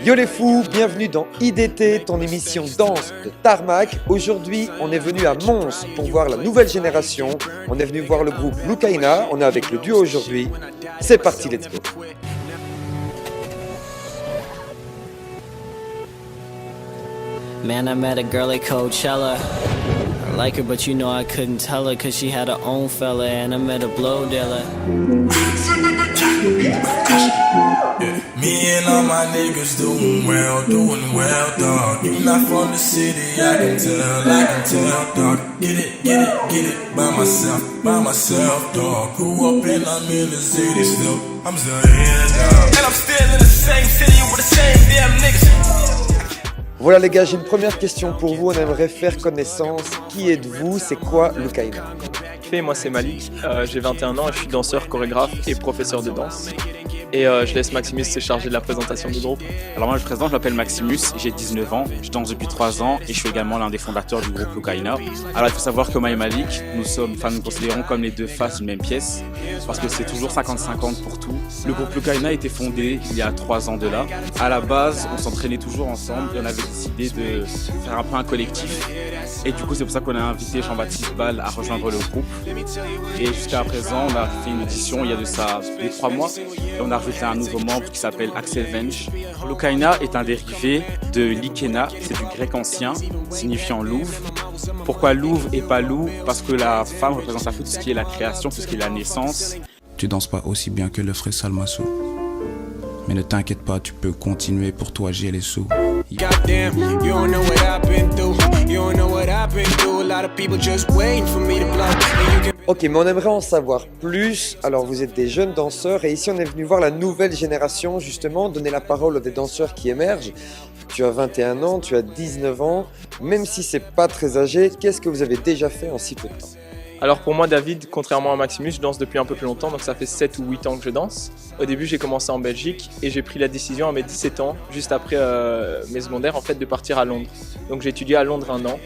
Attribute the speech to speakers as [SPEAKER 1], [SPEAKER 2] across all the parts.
[SPEAKER 1] Yo les fous, bienvenue dans IDT, ton émission danse de Tarmac. Aujourd'hui, on est venu à Mons pour voir la nouvelle génération. On est venu voir le groupe Lucaina, on est avec le duo aujourd'hui. C'est parti, let's go.
[SPEAKER 2] Man, I met a girl at Coachella. I like her, but you know I couldn't tell her, cause she had her own fella, and I met a blow dealer.
[SPEAKER 3] Yeah. Me and all my niggas doing well, dog. You not from the city, I can tell, dog. Get it, by myself, dog. Grew up and I'm in the city still, I'm still here, dog. And I'm still in the same city with the same damn niggas.
[SPEAKER 1] Voilà les gars, j'ai une première question pour vous, on aimerait faire connaissance. Qui êtes-vous? C'est quoi Lucaina?
[SPEAKER 4] Moi c'est Malik, j'ai 21 ans et je suis danseur, chorégraphe et professeur de danse. Et je laisse Maximus se charger de la présentation du groupe.
[SPEAKER 5] Alors moi je présente, je m'appelle Maximus, j'ai 19 ans, je danse depuis 3 ans et je suis également l'un des fondateurs du groupe Lucaina. Alors il faut savoir que moi et Malik, nous considérons comme les deux faces d'une même pièce parce que c'est toujours 50-50 pour tout. Le groupe Lucaina a été fondé il y a 3 ans de là. À la base, on s'entraînait toujours ensemble et on avait décidé de faire un peu un collectif. Et du coup c'est pour ça qu'on a invité Jean-Baptiste Ball à rejoindre le groupe. Et jusqu'à présent, on a fait une édition il y a de ça 3 mois et on a rajouté un nouveau membre qui s'appelle Axel Venge. Lucaina est un dérivé de Likena, c'est du grec ancien, signifiant louve. Pourquoi louve et pas loup? Parce que la femme représente un peu tout ce qui est la création, tout ce qui est la naissance.
[SPEAKER 6] Tu danses pas aussi bien que le ferait Salmasso. Mais ne t'inquiète pas, tu peux continuer, pour toi j'ai les sous.
[SPEAKER 1] Ok, mais on aimerait en savoir plus. Alors vous êtes des jeunes danseurs et ici on est venu voir la nouvelle génération, justement, donner la parole à des danseurs qui émergent. Tu as 21 ans, tu as 19 ans, même si c'est pas très âgé, qu'est-ce que vous avez déjà fait en si peu de temps?
[SPEAKER 4] Alors pour moi David, contrairement à Maximus, je danse depuis un peu plus longtemps, donc ça fait 7 ou 8 ans que je danse. Au début j'ai commencé en Belgique et j'ai pris la décision à mes 17 ans, juste après mes secondaires en fait, de partir à Londres. Donc j'ai étudié à Londres 1 an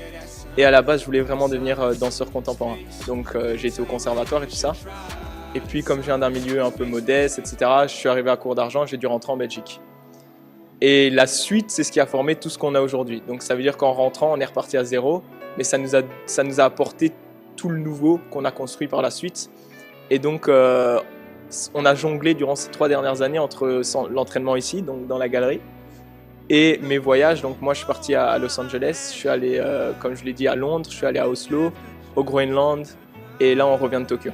[SPEAKER 4] et à la base je voulais vraiment devenir danseur contemporain. Donc j'ai été au conservatoire et tout ça. Et puis comme je viens d'un milieu un peu modeste, etc., je suis arrivé à court d'argent, j'ai dû rentrer en Belgique. Et la suite, c'est ce qui a formé tout ce qu'on a aujourd'hui. Donc ça veut dire qu'en rentrant, on est reparti à zéro, mais ça nous a apporté tout le nouveau qu'on a construit par la suite. Et donc, on a jonglé durant ces 3 dernières années entre l'entraînement ici, donc dans la galerie, et mes voyages. Donc moi, je suis parti à Los Angeles, je suis allé, comme je l'ai dit, à Londres, je suis allé à Oslo, au Groenland, et là, on revient de Tokyo.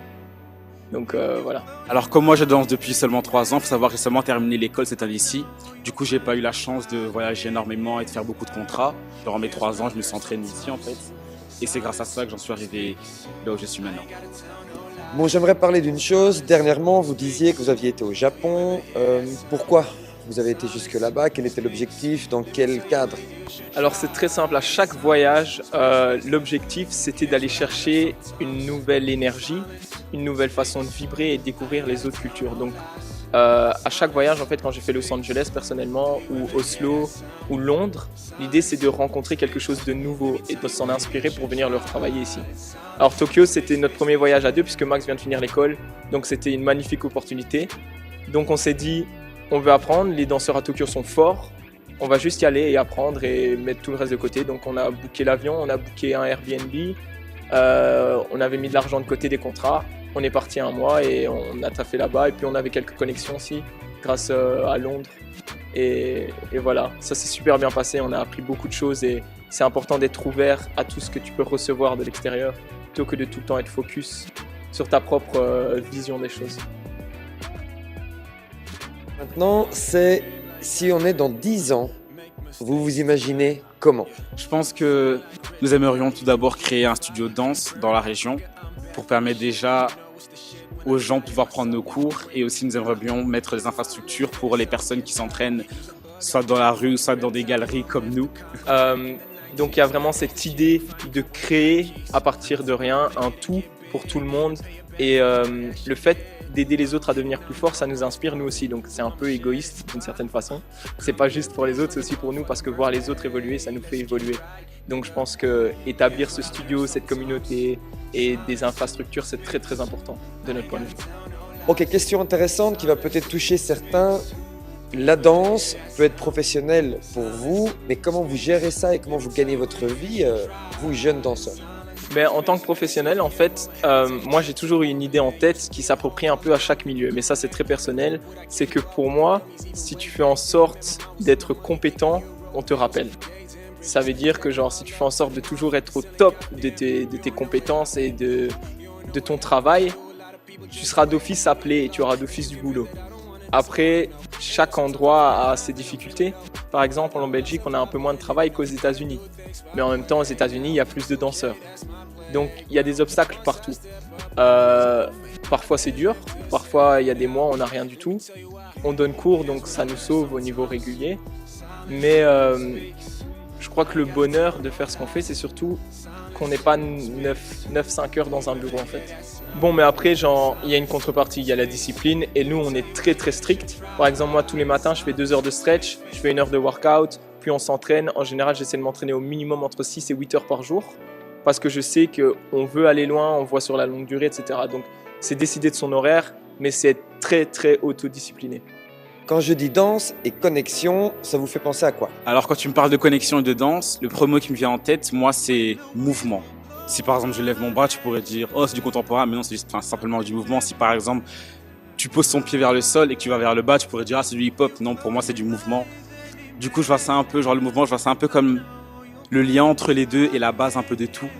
[SPEAKER 4] Donc voilà.
[SPEAKER 5] Alors comme moi je danse depuis seulement 3 ans, il faut savoir que j'ai seulement terminé l'école cette année-ci. Du coup j'ai pas eu la chance de voyager énormément et de faire beaucoup de contrats. Durant mes 3 ans, je me suis entraîné ici en fait. Et c'est grâce à ça que j'en suis arrivé là où je suis maintenant.
[SPEAKER 1] Bon, j'aimerais parler d'une chose. Dernièrement, vous disiez que vous aviez été au Japon. Pourquoi vous avez été jusque là-bas? Quel était l'objectif? Dans quel cadre?
[SPEAKER 4] Alors c'est très simple, à chaque voyage, l'objectif c'était d'aller chercher une nouvelle énergie, une nouvelle façon de vibrer et découvrir les autres cultures. Donc à chaque voyage, en fait, quand j'ai fait Los Angeles personnellement, ou Oslo, ou Londres, l'idée c'est de rencontrer quelque chose de nouveau et de s'en inspirer pour venir le retravailler ici. Alors Tokyo, c'était notre premier voyage à 2 puisque Max vient de finir l'école, donc c'était une magnifique opportunité. Donc on s'est dit, on veut apprendre, les danseurs à Tokyo sont forts, on va juste y aller et apprendre et mettre tout le reste de côté. Donc on a booké l'avion, on a booké un Airbnb, on avait mis de l'argent de côté, des contrats. On est parti 1 mois et on a taffé là-bas et puis on avait quelques connexions aussi grâce à Londres et voilà, ça s'est super bien passé, on a appris beaucoup de choses et c'est important d'être ouvert à tout ce que tu peux recevoir de l'extérieur plutôt que de tout le temps être focus sur ta propre vision des choses.
[SPEAKER 1] Maintenant, c'est si on est dans 10 ans, vous vous imaginez comment?
[SPEAKER 5] Je pense que nous aimerions tout d'abord créer un studio de danse dans la région pour permettre déjà aux gens de pouvoir prendre nos cours et aussi nous aimerions mettre des infrastructures pour les personnes qui s'entraînent soit dans la rue, soit dans des galeries comme nous.
[SPEAKER 4] Donc il y a vraiment cette idée de créer à partir de rien un tout pour tout le monde et le fait d'aider les autres à devenir plus forts, ça nous inspire nous aussi, donc c'est un peu égoïste d'une certaine façon. C'est pas juste pour les autres, c'est aussi pour nous parce que voir les autres évoluer, ça nous fait évoluer. Donc je pense que établir ce studio, cette communauté et des infrastructures, c'est très très important de notre point de vue.
[SPEAKER 1] Ok, question intéressante qui va peut-être toucher certains. La danse peut être professionnelle pour vous, mais comment vous gérez ça et comment vous gagnez votre vie, vous, jeunes danseurs?
[SPEAKER 4] Mais en tant que professionnel, en fait, moi j'ai toujours eu une idée en tête qui s'approprie un peu à chaque milieu. Mais ça, c'est très personnel. C'est que pour moi, si tu fais en sorte d'être compétent, on te rappelle. Ça veut dire que genre, si tu fais en sorte de toujours être au top de tes compétences et de ton travail, tu seras d'office appelé et tu auras d'office du boulot. Après, chaque endroit a ses difficultés. Par exemple, en Belgique, on a un peu moins de travail qu'aux États-Unis. Mais en même temps, aux États-Unis, il y a plus de danseurs. Donc, il y a des obstacles partout. Parfois, c'est dur. Parfois, il y a des mois, on n'a rien du tout. On donne cours, donc ça nous sauve au niveau régulier. Mais je crois que le bonheur de faire ce qu'on fait, c'est surtout qu'on n'est pas 9-5 heures dans un bureau, en fait. Bon, mais après, genre, il y a une contrepartie, il y a la discipline. Et nous, on est très, très strict. Par exemple, moi, tous les matins, je fais 2 heures de stretch, je fais 1 heure de workout, puis on s'entraîne. En général, j'essaie de m'entraîner au minimum entre 6 et 8 heures par jour. Parce que je sais qu'on veut aller loin, on voit sur la longue durée, etc. Donc, c'est décider de son horaire, mais c'est être très, très autodiscipliné.
[SPEAKER 1] Quand je dis danse et connexion, ça vous fait penser à quoi?
[SPEAKER 5] Alors quand tu me parles de connexion et de danse, le premier mot qui me vient en tête, moi, c'est mouvement. Si par exemple je lève mon bras, tu pourrais dire « Oh, c'est du contemporain », mais non, c'est juste simplement du mouvement. Si par exemple tu poses ton pied vers le sol et que tu vas vers le bas, tu pourrais dire « Ah, c'est du hip-hop ». Non, pour moi, c'est du mouvement. Du coup, je vois ça un peu, genre le mouvement, je vois ça un peu comme le lien entre les deux et la base un peu de tout.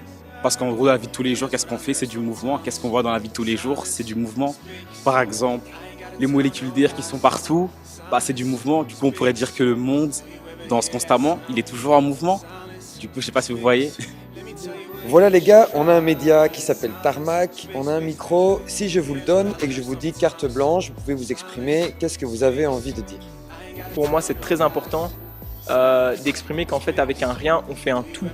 [SPEAKER 5] Parce qu'en gros, dans la vie de tous les jours, qu'est-ce qu'on fait? C'est du mouvement. Qu'est-ce qu'on voit dans la vie de tous les jours? C'est du mouvement. Par exemple, les molécules d'air qui sont partout, bah, c'est du mouvement. Du coup, on pourrait dire que le monde danse constamment, il est toujours en mouvement. Du coup, je sais pas si vous voyez.
[SPEAKER 1] Voilà les gars, on a un média qui s'appelle Tarmac, on a un micro. Si je vous le donne et que je vous dis carte blanche, vous pouvez vous exprimer. Qu'est-ce que vous avez envie de dire?
[SPEAKER 4] Pour moi, c'est très important d'exprimer qu'en fait, avec un rien, on fait un tout.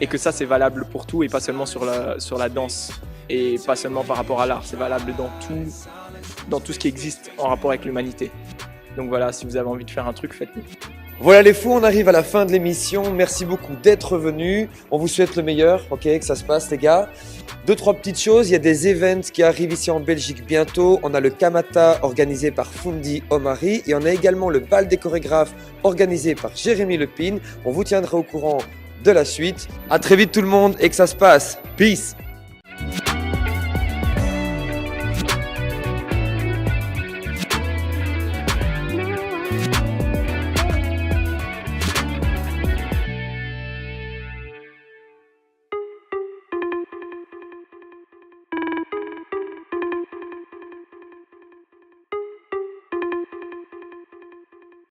[SPEAKER 4] Et que ça, c'est valable pour tout et pas seulement sur la danse. Et pas seulement par rapport à l'art, c'est valable dans tout ce qui existe en rapport avec l'humanité. Donc voilà, si vous avez envie de faire un truc, faites-le.
[SPEAKER 1] Voilà les fous, on arrive à la fin de l'émission. Merci beaucoup d'être venus. On vous souhaite le meilleur, ok, que ça se passe les gars. 2-3 petites choses, il y a des events qui arrivent ici en Belgique bientôt. On a le Kamata organisé par Fundi Omari et on a également le bal des chorégraphes organisé par Jérémy Lepine. On vous tiendra au courant de la suite. À très vite tout le monde et que ça se passe. Peace.